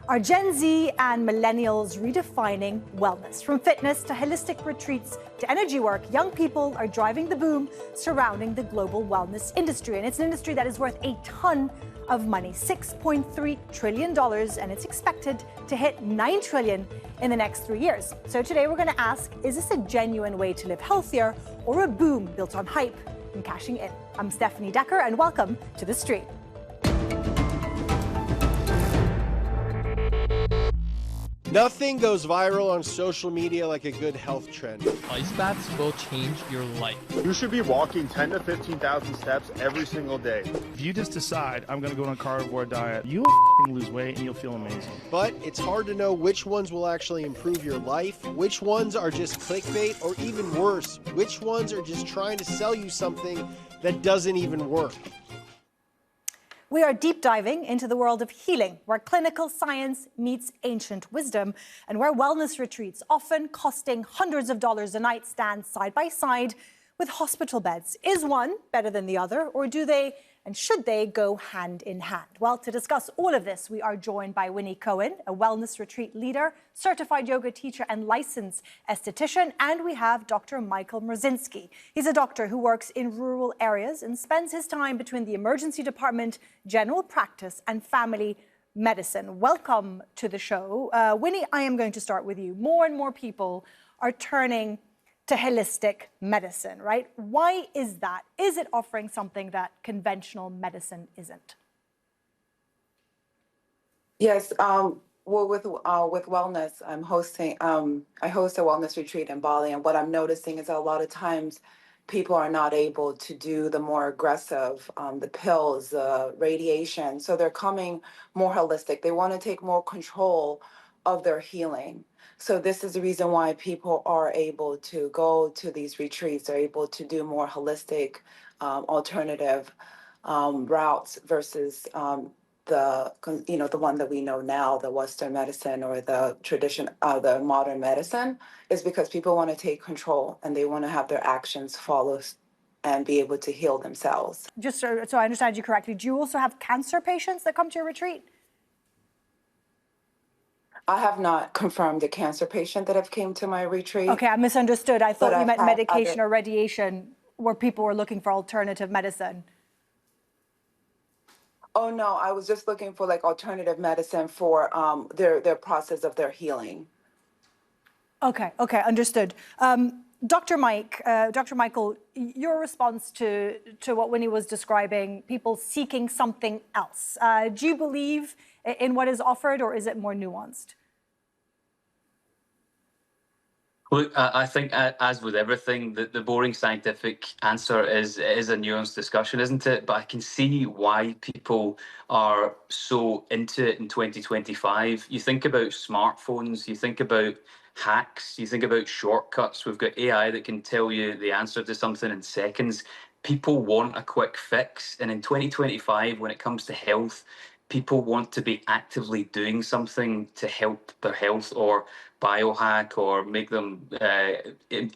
Are Gen Z and millennials redefining wellness? From fitness to holistic retreats to energy work, young people are driving the boom surrounding the global wellness industry. And it's an industry that is worth a ton of money, $6.3 trillion, and it's expected to hit $9 trillion in the next 3 years. So today we're going to ask, is this a genuine way to live healthier or a boom built on hype and cashing in? I'm Stefanie Dekker, and welcome to The Street. Nothing goes viral on social media like a good health trend. Ice baths will change your life. You should be walking 10 to 15,000 steps every single day. If you just decide, I'm going to go on a carnivore diet, you will lose weight and you'll feel amazing. But it's hard to know which ones will actually improve your life, which ones are just clickbait, or even worse, which ones are just trying to sell you something that doesn't even work. We are deep diving into the world of healing, where clinical science meets ancient wisdom, and where wellness retreats, often costing hundreds of dollars a night, stand side by side with hospital beds. Is one better than the other, or do they and should they go hand in hand? Well, to discuss all of this, we are joined by Winnie Cohen, a wellness retreat leader, certified yoga teacher and licensed esthetician, and we have Dr. Michael Mrozinski. He's a doctor who works in rural areas and spends his time between the emergency department, general practice, and family medicine. Welcome to the show. Winnie, I am going to start with you. More and more people are turning to holistic medicine, right? Why is that? Is it offering something that conventional medicine isn't? Yes. Well, with wellness, I host a wellness retreat in Bali, and what I'm noticing is that a lot of times people are not able to do the more aggressive, the pills, the radiation. So they're coming more holistic. They want to take more control of their healing. So this is the reason why people are able to go to these retreats, are able to do more holistic, alternative routes versus the one that we know now, the Western medicine or the the modern medicine, is because people want to take control and they want to have their actions follow and be able to heal themselves. Just so I understand you correctly, do you also have cancer patients that come to your retreat? I have not confirmed a cancer patient that have came to my retreat. Okay, I misunderstood. I thought you meant medication other or radiation where people were looking for alternative medicine. Oh, no, I was just looking for like alternative medicine for their process of their healing. Okay, understood. Dr. Michael, your response to what Winnie was describing, people seeking something else. Do you believe in what is offered, or is it more nuanced? Look, I think, as with everything, the boring scientific answer is a nuanced discussion, isn't it? But I can see why people are so into it in 2025. You think about smartphones, you think about hacks, you think about shortcuts. We've got AI that can tell you the answer to something in seconds. People want a quick fix. And in 2025, when it comes to health, people want to be actively doing something to help their health or biohack or make them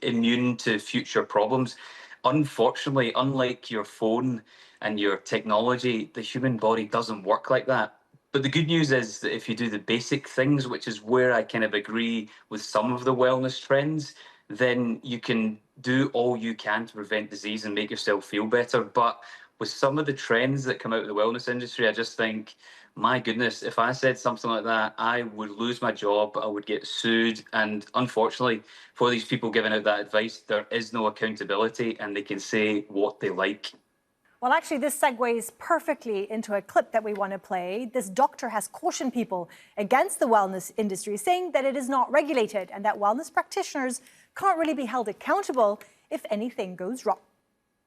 immune to future problems. Unfortunately, unlike your phone and your technology, the human body doesn't work like that. But the good news is that if you do the basic things, which is where I kind of agree with some of the wellness trends, then you can do all you can to prevent disease and make yourself feel better. But with some of the trends that come out of the wellness industry, I just think, my goodness, if I said something like that, I would lose my job, I would get sued. And unfortunately, for these people giving out that advice, there is no accountability and they can say what they like. Well, actually, this segues perfectly into a clip that we want to play. This doctor has cautioned people against the wellness industry, saying that it is not regulated and that wellness practitioners can't really be held accountable if anything goes wrong.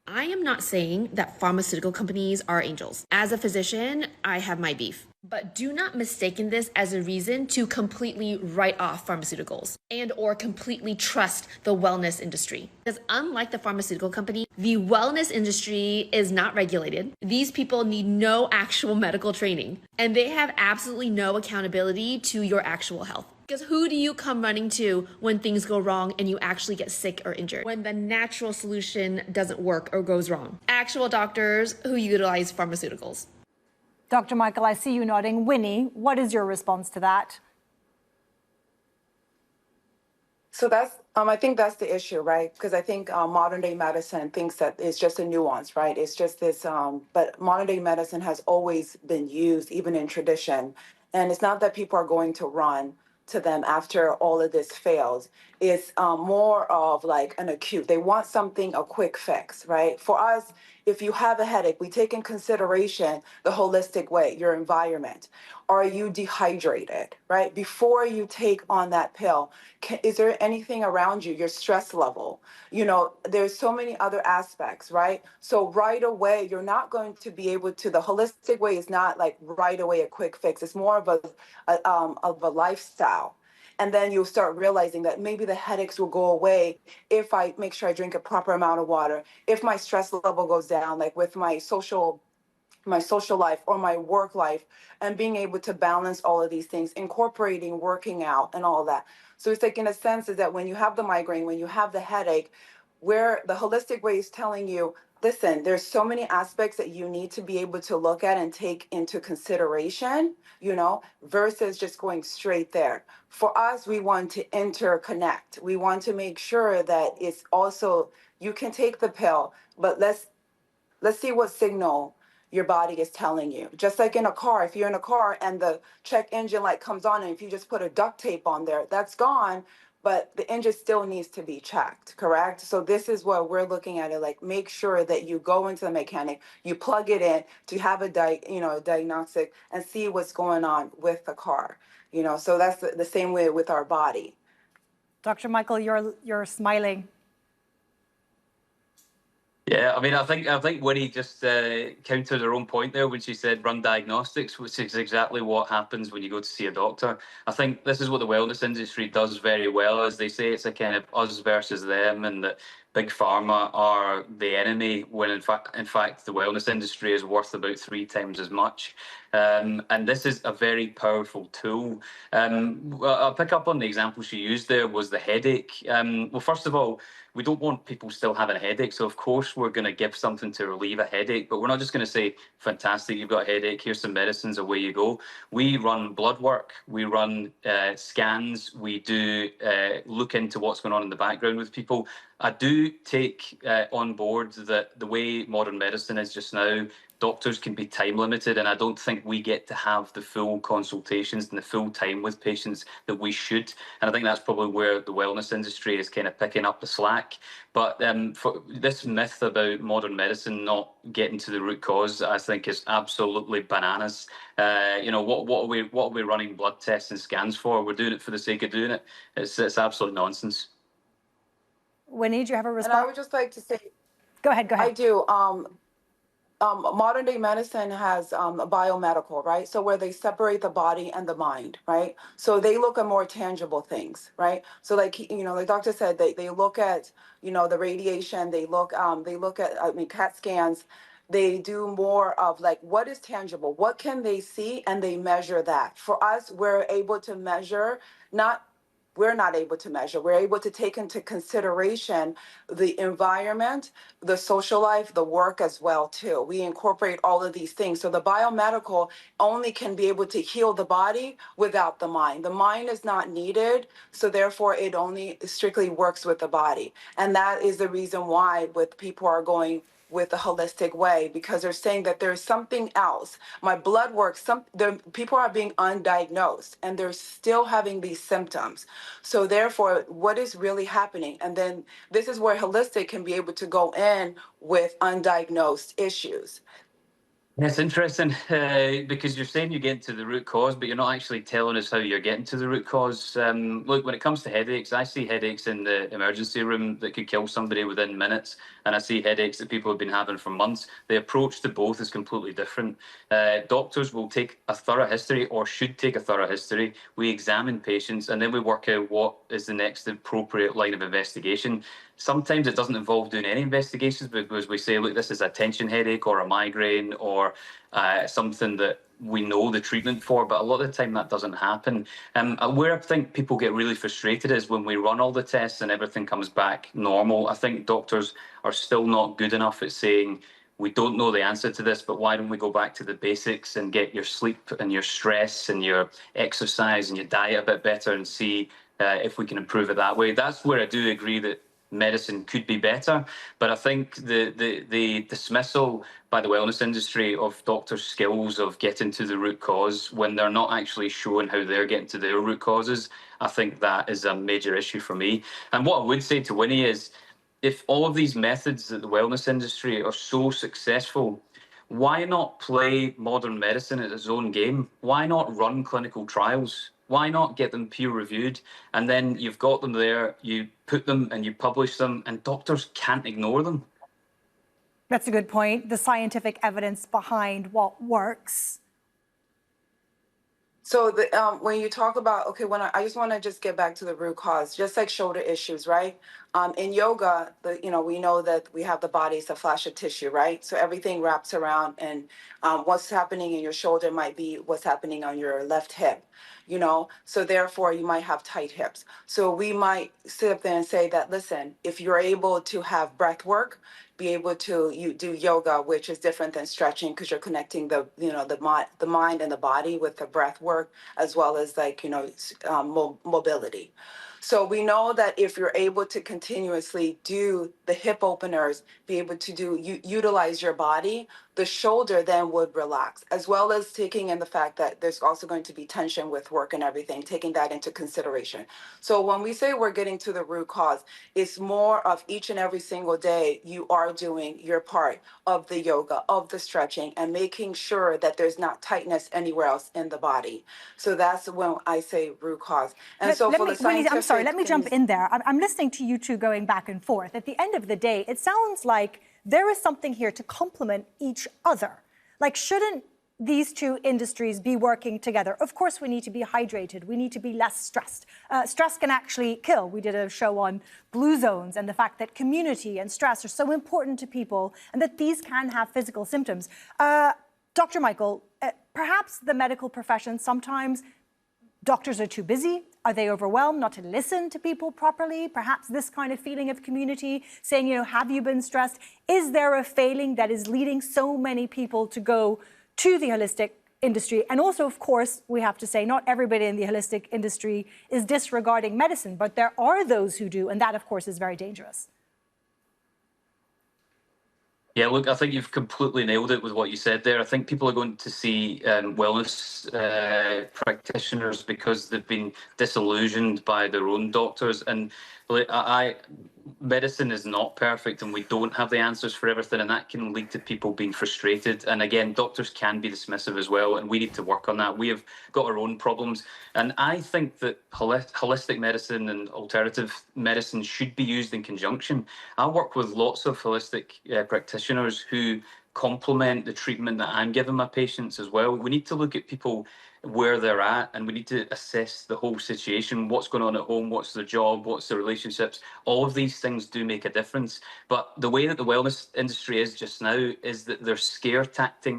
I am not saying that pharmaceutical companies are angels. As a physician, I have my beef. But do not mistake this as a reason to completely write off pharmaceuticals and or completely trust the wellness industry. Because unlike the pharmaceutical company, the wellness industry is not regulated. These people need no actual medical training, and they have absolutely no accountability to your actual health. Because who do you come running to when things go wrong and you actually get sick or injured? When the natural solution doesn't work or goes wrong? Actual doctors who utilize pharmaceuticals. Dr. Michael, I see you nodding. Winnie, what is your response to that? So that's, I think that's the issue, right? Because I think modern day medicine thinks that it's just a nuance, right? It's just this, but modern day medicine has always been used, even in tradition. And it's not that people are going to run to them after all of this fails. It's more of like an acute. They want something, a quick fix, right? For us, if you have a headache, we take in consideration the holistic way, your environment. Are you dehydrated, right? Before you take on that pill, is there anything around you, your stress level? You know, there's so many other aspects, right? So right away, you're not going to be able to, the holistic way is not like right away a quick fix. It's more of a lifestyle. And then you'll start realizing that maybe the headaches will go away if I make sure I drink a proper amount of water, if my stress level goes down, like with my social life or my work life, and being able to balance all of these things, incorporating working out and all that. So it's like, in a sense, is that when you have the migraine, when you have the headache, where the holistic way is telling you, listen, there's so many aspects that you need to be able to look at and take into consideration, you know, versus just going straight there. For us, we want to interconnect. We want to make sure that it's also, you can take the pill, but let's see what signal your body is telling you. Just like in a car, if you're in a car and the check engine light comes on, and if you just put a duct tape on there, that's gone, but the engine still needs to be checked, correct? So this is what we're looking at it, like make sure that you go into the mechanic, you plug it in to have a diagnostic and see what's going on with the car. You know, so that's the same way with our body. Dr. Michael, you're smiling. Yeah, I mean, I think Winnie just countered her own point there when she said run diagnostics, which is exactly what happens when you go to see a doctor. I think this is what the wellness industry does very well, as they say it's a kind of us versus them, and that big pharma are the enemy. When in fact, the wellness industry is worth about 3 times as much. And this is a very powerful tool. Well, I'll pick up on the example she used there was the headache. Well, first of all, we don't want people still having a headache. So, of course, we're going to give something to relieve a headache. But we're not just going to say, fantastic, you've got a headache, here's some medicines, away you go. We run blood work. We run scans. We do look into what's going on in the background with people. I do take on board that the way modern medicine is just now, doctors can be time limited, and I don't think we get to have the full consultations and the full time with patients that we should. And I think that's probably where the wellness industry is kind of picking up the slack. But for this myth about modern medicine not getting to the root cause, I think is absolutely bananas. You know, what are we running blood tests and scans for? We're doing it for the sake of doing it. It's absolute nonsense. Winnie, do you have a response? And I would just like to say, Go ahead. I do. Modern day medicine has a biomedical, right? So where they separate the body and the mind, right? So they look at more tangible things, right? So like, you know, the doctor said, they look at, you know, the radiation, they look at, I mean, CAT scans. They do more of like, what is tangible? What can they see? And they measure that. For us, we're able to measure, we're not able to measure. We're able to take into consideration the environment, the social life, the work as well too. We incorporate all of these things. So the biomedical only can be able to heal the body without the mind. The mind is not needed, so therefore it only strictly works with the body. And that is the reason why with people are going with the holistic way, because they're saying that there's something else. My blood work, people are being undiagnosed and they're still having these symptoms. So therefore, what is really happening? And then this is where holistic can be able to go in with undiagnosed issues. It's interesting because you're saying you're getting to the root cause, but you're not actually telling us how you're getting to the root cause. Look, when it comes to headaches, I see headaches in the emergency room that could kill somebody within minutes, and I see headaches that people have been having for months. The approach to both is completely different. Doctors will take a thorough history, or should take a thorough history. We examine patients, and then we work out what is the next appropriate line of investigation. Sometimes it doesn't involve doing any investigations because we say, look, this is a tension headache or a migraine or something that we know the treatment for, but a lot of the time that doesn't happen. Where I think people get really frustrated is when we run all the tests and everything comes back normal. I think doctors are still not good enough at saying, we don't know the answer to this, but why don't we go back to the basics and get your sleep and your stress and your exercise and your diet a bit better and see if we can improve it that way. That's where I do agree that medicine could be better, but I think the dismissal by the wellness industry of doctors' skills of getting to the root cause when they're not actually showing how they're getting to their root causes, I think that is a major issue for me. And what I would say to Winnie is, if all of these methods that the wellness industry are so successful, why not play modern medicine at its own game? Why not run clinical trials? Why not get them peer reviewed? And then you've got them there, you put them and you publish them, and doctors can't ignore them. That's a good point. The scientific evidence behind what works. So when you talk about, okay, I just want to just get back to the root cause, just like shoulder issues, right? In yoga, we know that we have the body is a flash of tissue, right? So everything wraps around, and what's happening in your shoulder might be what's happening on your left hip, So therefore, you might have tight hips. So we might sit up there and say that, listen, if you're able to have breath work, be able to do yoga, which is different than stretching because you're connecting the mind and the body with the breath work, as well as mobility. So we know that if you're able to continuously do the hip openers, be able to utilize your body, the shoulder then would relax, as well as taking in the fact that there's also going to be tension with work and everything, taking that into consideration. So when we say we're getting to the root cause, it's more of each and every single day you are doing your part of the yoga, of the stretching, and making sure that there's not tightness anywhere else in the body. So that's when I say root cause. And I'm sorry, let me jump in there. I'm listening to you two going back and forth. At the end of the day, it sounds like there is something here to complement each other. Like, shouldn't these two industries be working together? Of course, we need to be hydrated. We need to be less stressed. Stress can actually kill. We did a show on blue zones and the fact that community and stress are so important to people and that these can have physical symptoms. Dr. Michael, perhaps the medical profession sometimes doctors are too busy. Are they overwhelmed not to listen to people properly? Perhaps this kind of feeling of community, saying, have you been stressed? Is there a failing that is leading so many people to go to the holistic industry? And also, of course, we have to say not everybody in the holistic industry is disregarding medicine, but there are those who do. And that, of course, is very dangerous. Yeah, look, I think you've completely nailed it with what you said there. I think people are going to see wellness practitioners because they've been disillusioned by their own doctors. And medicine is not perfect, and we don't have the answers for everything, and that can lead to people being frustrated. And again, doctors can be dismissive as well, and we need to work on that. We have got our own problems, and I think that holistic medicine and alternative medicine should be used in conjunction. I work with lots of holistic practitioners who complement the treatment that I'm giving my patients as well. We need to look at people where they're at, and we need to assess the whole situation. What's going on at home? What's their job? What's their relationships? All of these things do make a difference. But the way that the wellness industry is just now is that they're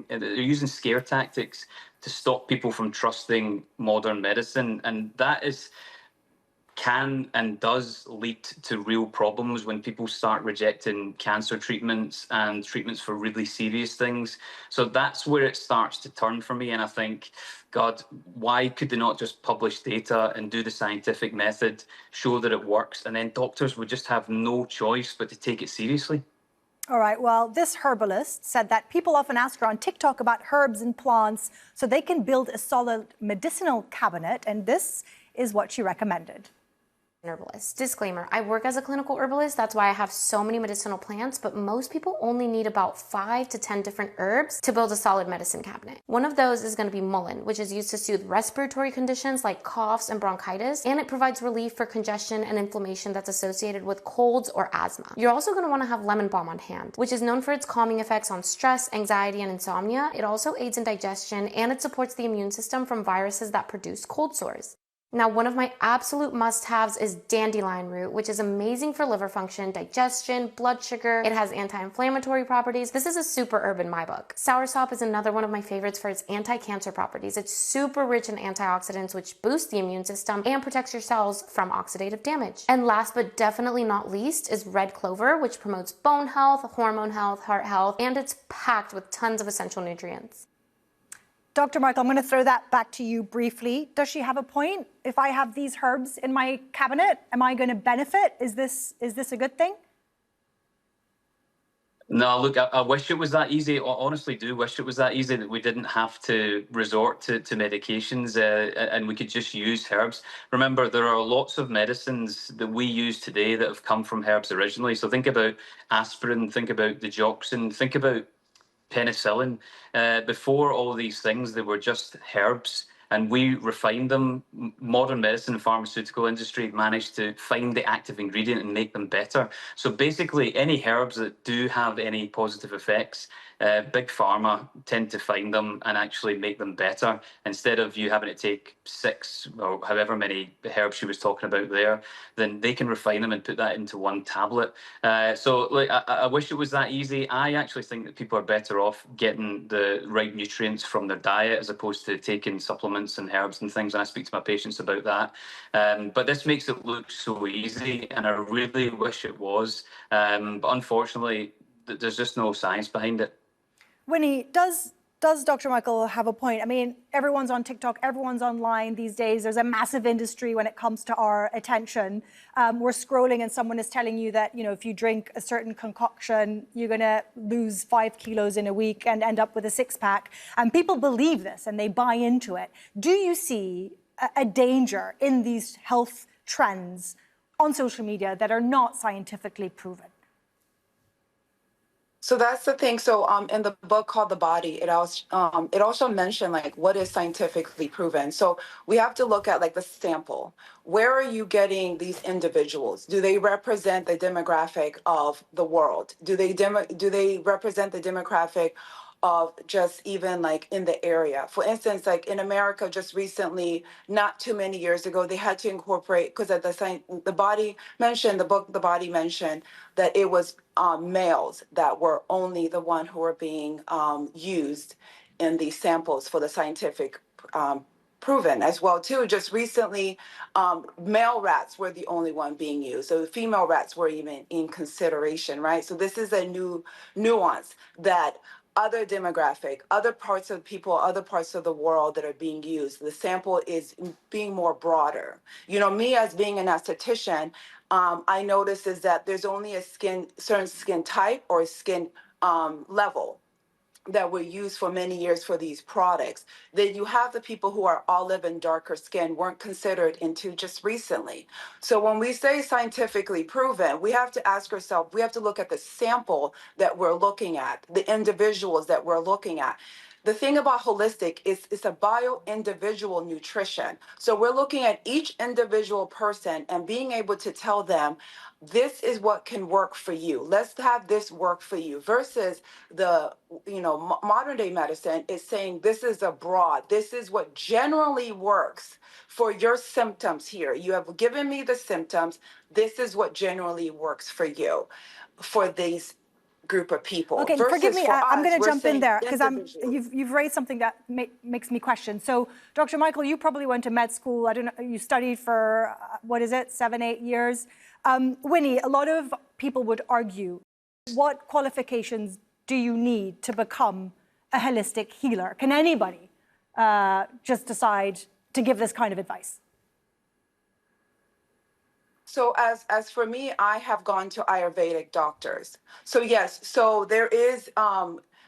they're using scare tactics to stop people from trusting modern medicine, and that can and does lead to real problems when people start rejecting cancer treatments and treatments for really serious things. So that's where it starts to turn for me. And I think, God, why could they not just publish data and do the scientific method, show that it works, and then doctors would just have no choice but to take it seriously? All right, well, this herbalist said that people often ask her on TikTok about herbs and plants so they can build a solid medicinal cabinet, and this is what she recommended. Herbalist. Disclaimer, I work as a clinical herbalist, that's why I have so many medicinal plants, but most people only need about 5 to 10 different herbs to build a solid medicine cabinet. One of those is going to be mullein, which is used to soothe respiratory conditions like coughs and bronchitis, and it provides relief for congestion and inflammation that's associated with colds or asthma. You're also going to want to have lemon balm on hand, which is known for its calming effects on stress, anxiety, and insomnia. It also aids in digestion, and it supports the immune system from viruses that produce cold sores. Now, one of my absolute must-haves is dandelion root, which is amazing for liver function, digestion, blood sugar. It has anti-inflammatory properties. This is a super herb in my book. Soursop is another one of my favorites for its anti-cancer properties. It's super rich in antioxidants, which boost the immune system and protects your cells from oxidative damage. And last but definitely not least is red clover, which promotes bone health, hormone health, heart health, and it's packed with tons of essential nutrients. Dr. Michael, I'm going to throw that back to you briefly. Does she have a point? If I have these herbs in my cabinet, am I going to benefit? Is this a good thing? No, look, I wish it was that easy. I honestly do wish it was that easy, that we didn't have to resort to medications and we could just use herbs. Remember, there are lots of medicines that we use today that have come from herbs originally. So think about aspirin, think about digoxin, think about penicillin. Before all these things, they were just herbs, and we refined them. Modern medicine and pharmaceutical industry managed to find the active ingredient and make them better. So basically, any herbs that do have any positive effects, big pharma tend to find them and actually make them better. Instead of you having to take 6 or however many herbs she was talking about there, then they can refine them and put that into one tablet. So like, I wish it was that easy. I actually think that people are better off getting the right nutrients from their diet as opposed to taking supplements and herbs and things. And I speak to my patients about that. But this makes it look so easy, and I really wish it was. But unfortunately, there's just no science behind it. Winnie, does Dr. Michael have a point? I mean, everyone's on TikTok, everyone's online these days. There's a massive industry when it comes to our attention. We're scrolling and someone is telling you that, you know, if you drink a certain concoction, you're going to lose 5 kilos in a week and end up with a six-pack. And people believe this and they buy into it. Do you see a danger in these health trends on social media that are not scientifically proven? So that's the thing. So in the book called The Body, it also mentioned like what is scientifically proven. So we have to look at like the sample. Where are you getting these individuals? Do they represent the demographic of the world? Do they represent the demographic of just even like in the area? For instance, like in America, just recently, not too many years ago, they had to incorporate, because at the body mentioned, the book The Body mentioned that it was males that were only the one who were being used in these samples for the scientific proven as well too. Just recently, male rats were the only one being used. So female rats were even in consideration, right? So this is a new nuance that other demographic, other parts of people, other parts of the world that are being used. The sample is being more broader. You know, me as being an esthetician, I notice is that there's only a certain skin type or skin level that were used for many years for these products. Then you have the people who are olive and darker skin weren't considered into just recently. So when we say scientifically proven, we have to ask ourselves, we have to look at the sample that we're looking at, the individuals that we're looking at. The thing about holistic is it's a bio-individual nutrition. So we're looking at each individual person and being able to tell them, this is what can work for you. Let's have this work for you. Versus the, modern day medicine is saying this is a broad, this is what generally works for your symptoms here. You have given me the symptoms. This is what generally works for you, for these group of people. Okay, versus forgive me, for I'm us, going to we're jump in saying there because individual. you've raised something that makes me question. So, Dr. Michael, you probably went to med school. I don't know, you studied for, 7, 8 years. Winnie, a lot of people would argue, what qualifications do you need to become a holistic healer? Can anybody just decide to give this kind of advice? So as for me, I have gone to Ayurvedic doctors. So yes, so there is,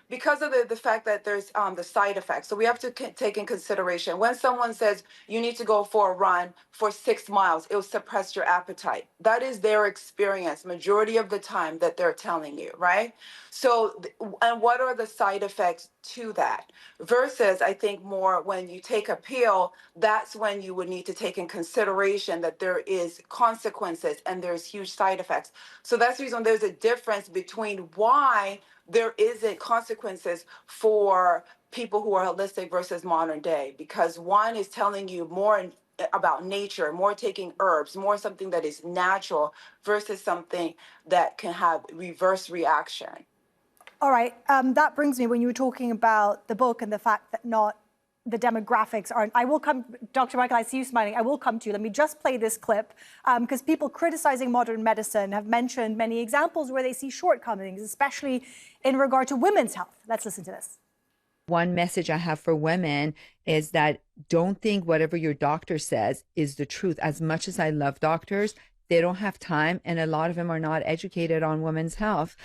because of the fact that there's the side effects. So we have to take in consideration when someone says you need to go for a run for 6 miles, it will suppress your appetite. That is their experience, majority of the time that they're telling you, right? So, and what are the side effects to that? Versus, I think more when you take a pill, that's when you would need to take in consideration that there is consequences and there's huge side effects. So that's the reason there's a difference between why there isn't consequences for people who are holistic versus modern day, because one is telling you more about nature, more taking herbs, more something that is natural versus something that can have reverse reaction. All right, that brings me, when you were talking about the book and the fact that not the demographics aren't, I will come, Dr. Michael, I see you smiling, I will come to you. Let me just play this clip, because people criticizing modern medicine have mentioned many examples where they see shortcomings, especially in regard to women's health. Let's listen to this. One message I have for women is that don't think whatever your doctor says is the truth. As much as I love doctors, they don't have time, and a lot of them are not educated on women's health.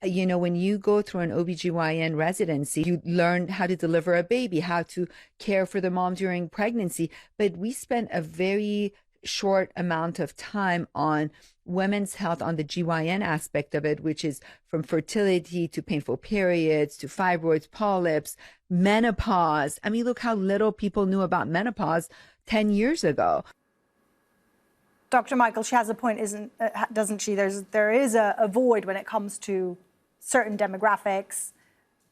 You know, when you go through an OBGYN residency, you learn how to deliver a baby, how to care for the mom during pregnancy. But we spent a very short amount of time on women's health, on the GYN aspect of it, which is from fertility to painful periods to fibroids, polyps, menopause. I mean, look how little people knew about menopause 10 years ago. Dr. Michael, she has a point, doesn't she? There is a void when it comes to certain demographics,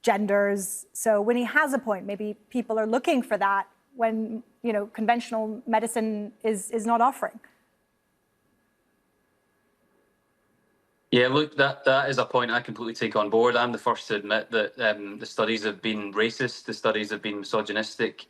genders. So Winnie has a point. Maybe people are looking for that when, you know, conventional medicine is not offering. Yeah, look, that is a point I completely take on board. I'm the first to admit that the studies have been racist, the studies have been misogynistic.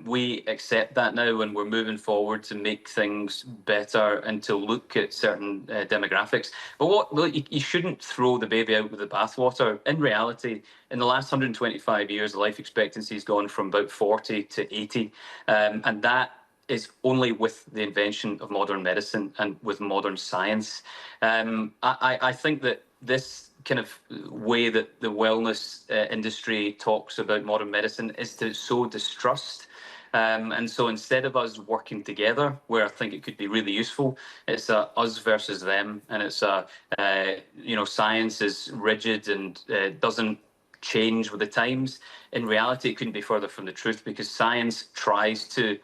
We accept that now, and we're moving forward to make things better and to look at certain demographics. But you shouldn't throw the baby out with the bathwater. In reality, in the last 125 years, life expectancy has gone from about 40 to 80, and that is only with the invention of modern medicine and with modern science. I think that this kind of way that the wellness industry talks about modern medicine is to sow distrust. And so instead of us working together, where I think it could be really useful, it's us versus them. And it's science is rigid and doesn't change with the times. In reality, it couldn't be further from the truth, because science tries to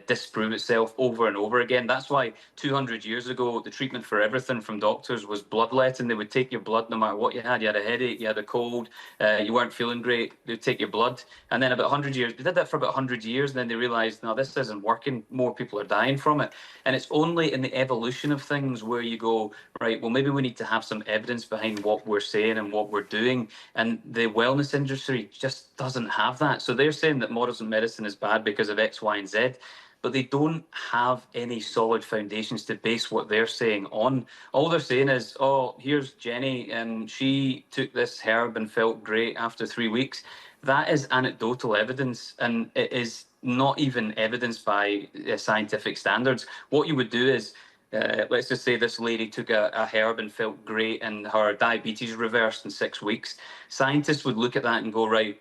disprove itself over and over again. That's why 200 years ago, the treatment for everything from doctors was bloodletting. They would take your blood no matter what you had. You had a headache, you had a cold, you weren't feeling great, they'd take your blood. And then about 100 years, they did that for about 100 years, and then they realized, no, this isn't working. More people are dying from it. And it's only in the evolution of things where you go, right, well, maybe we need to have some evidence behind what we're saying and what we're doing. And the wellness industry just doesn't have that. So they're saying that modern medicine is bad because of X, Y, and Z, but they don't have any solid foundations to base what they're saying on. All they're saying is, oh, here's Jenny, and she took this herb and felt great after 3 weeks. That is anecdotal evidence, and it is not even evidenced by scientific standards. What you would do is, let's just say this lady took a herb and felt great and her diabetes reversed in 6 weeks. Scientists would look at that and go, right,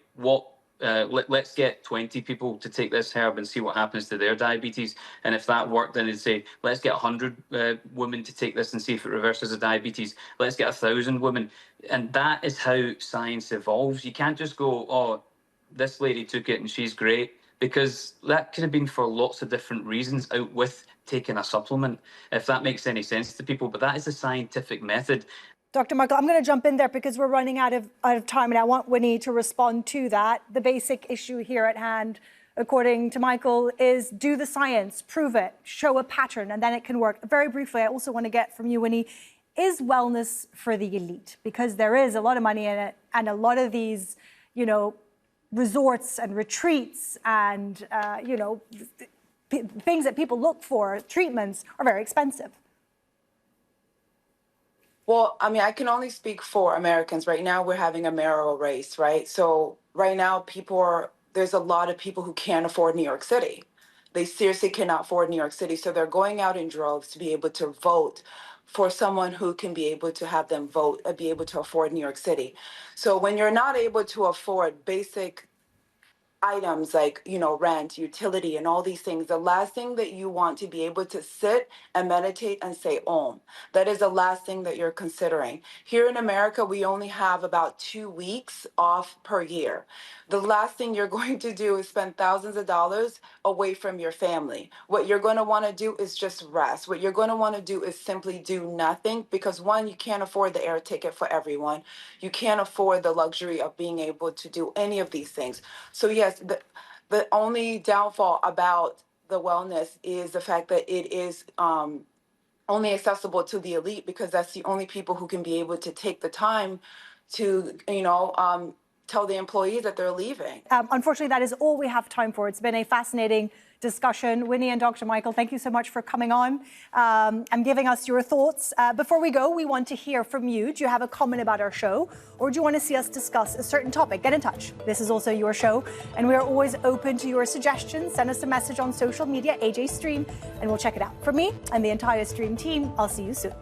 let's get 20 people to take this herb and see what happens to their diabetes. And if that worked, then they'd say, let's get 100 women to take this and see if it reverses the diabetes. Let's get 1,000 women. And that is how science evolves. You can't just go, oh, this lady took it and she's great, because that could have been for lots of different reasons out with taking a supplement, if that makes any sense to people. But that is a scientific method. Dr. Michael, I'm going to jump in there because we're running out of time, and I want Winnie to respond to that. The basic issue here at hand, according to Michael, is do the science, prove it, show a pattern, and then it can work. Very briefly, I also want to get from you, Winnie, is wellness for the elite? Because there is a lot of money in it, and a lot of these, you know, resorts and retreats and, things that people look for, treatments, are very expensive. Well, I mean, I can only speak for Americans. Right now, we're having a mayoral race, right? So right now, there's a lot of people who can't afford New York City. They seriously cannot afford New York City. So they're going out in droves to be able to vote for someone who can be able to have them vote, be able to afford New York City. So when you're not able to afford basic items like, rent, utility, and all these things, the last thing that you want to be able to sit and meditate and say Om. That is the last thing that you're considering. Here in America, we only have about 2 weeks off per year. The last thing you're going to do is spend thousands of dollars away from your family. What you're going to want to do is just rest. What you're going to want to do is simply do nothing, because one, you can't afford the air ticket for everyone. You can't afford the luxury of being able to do any of these things. So yes, the only downfall about the wellness is the fact that it is only accessible to the elite, because that's the only people who can be able to take the time to, tell the employees that they're leaving. Unfortunately, that is all we have time for. It's been a fascinating discussion. Winnie and Dr. Michael, thank you so much for coming on and giving us your thoughts. Before we go, we want to hear from you. Do you have a comment about our show, or do you want to see us discuss a certain topic? Get in touch. This is also your show, and we are always open to your suggestions. Send us a message on social media, AJ Stream, and we'll check it out. From me and the entire Stream team, I'll see you soon.